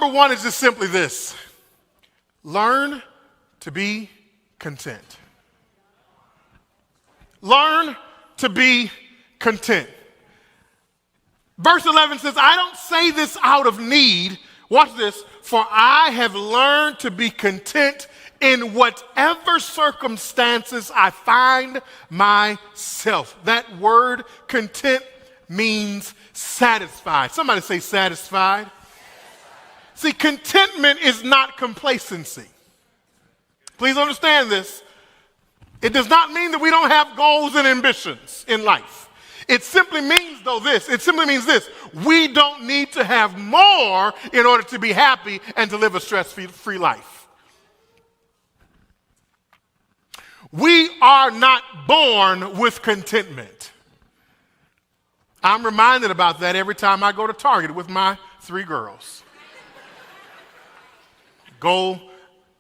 Number one is just simply this: learn to be content. Learn to be content. Verse 11 says, I don't say this out of need. Watch this. For I have learned to be content in whatever circumstances I find myself. That word content means satisfied. Somebody say satisfied. See, contentment is not complacency. Please understand this. It does not mean that we don't have goals and ambitions in life. It simply means, this. We don't need to have more in order to be happy and to live a stress-free life. We are not born with contentment. I'm reminded about that every time I go to Target with my 3 girls. Go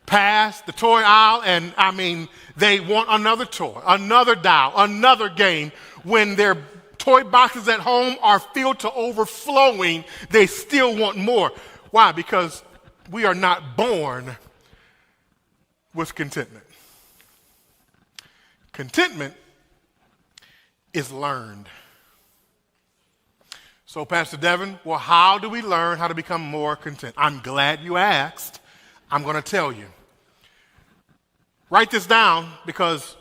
past the toy aisle, and they want another toy, another doll, another game. When their toy boxes at home are filled to overflowing, they still want more. Why? Because we are not born with contentment. Contentment is learned. So, Pastor Devin, well, how do we learn how to become more content? I'm glad you asked. I'm going to tell you. Write this down, because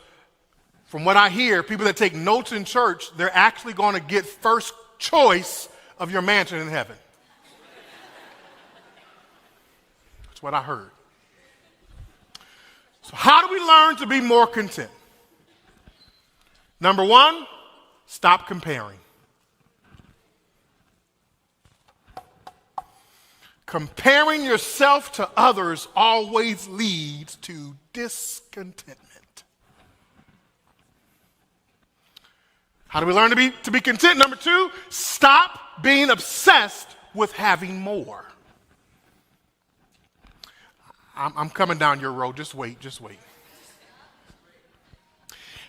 from what I hear, people that take notes in church, they're actually going to get first choice of your mansion in heaven. That's what I heard. So how do we learn to be more content? Number one, stop comparing. Comparing yourself to others always leads to discontentment. How do we learn to be content? Number two, stop being obsessed with having more. I'm coming down your road. Just wait.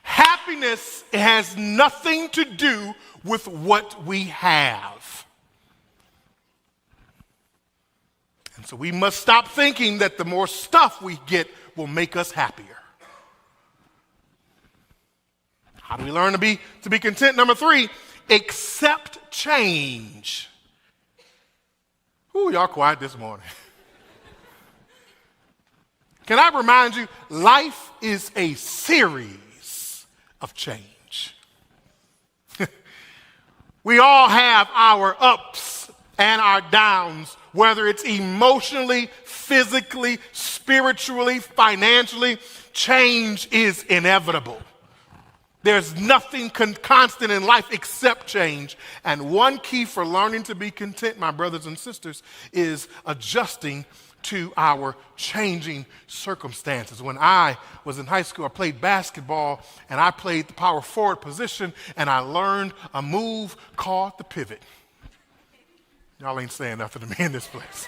Happiness has nothing to do with what we have. And so we must stop thinking that the more stuff we get will make us happier. How do we learn to be content? Number three, accept change. Ooh, y'all quiet this morning. Can I remind you, life is a series of change. We all have our ups and our downs, whether it's emotionally, physically, spiritually, financially. Change is inevitable. There's nothing constant in life except change. And one key for learning to be content, my brothers and sisters, is adjusting to our changing circumstances. When I was in high school, I played basketball, and I played the power forward position, and I learned a move called the pivot. Y'all ain't saying nothing to me in this place.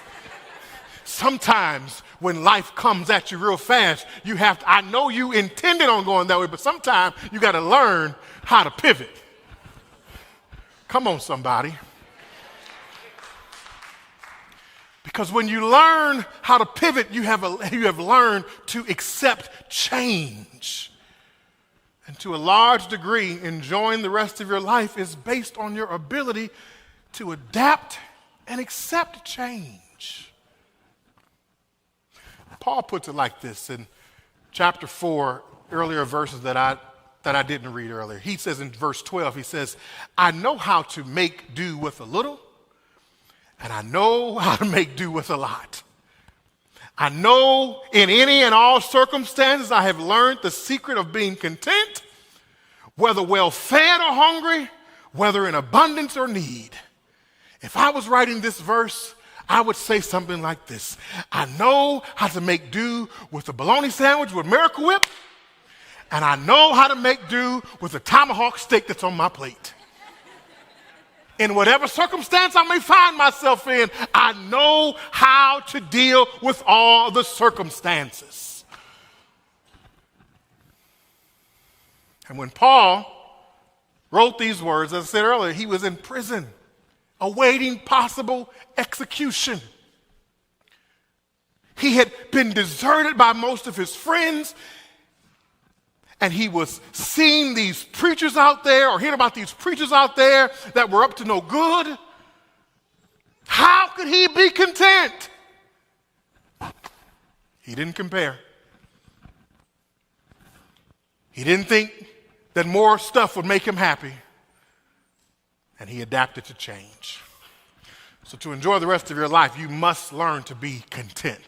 Sometimes when life comes at you real fast, I know you intended on going that way, but sometimes you got to learn how to pivot. Come on, somebody. Because when you learn how to pivot, you have learned to accept change. And to a large degree, enjoying the rest of your life is based on your ability to adapt and accept change. Paul puts it like this in chapter 4, earlier verses that I didn't read earlier. He says in verse 12, he says, I know how to make do with a little, and I know how to make do with a lot. I know in any and all circumstances I have learned the secret of being content, whether well fed or hungry, whether in abundance or need. If I was writing this verse, I would say something like this. I know how to make do with a bologna sandwich with Miracle Whip, and I know how to make do with a tomahawk steak that's on my plate. In whatever circumstance I may find myself in, I know how to deal with all the circumstances. And when Paul wrote these words, as I said earlier, he was in prison, awaiting possible execution. He had been deserted by most of his friends, and he was seeing these preachers out there, or hearing about these preachers out there that were up to no good. How could he be content? He didn't compare. He didn't think that more stuff would make him happy, and he adapted to change. So to enjoy the rest of your life, you must learn to be content.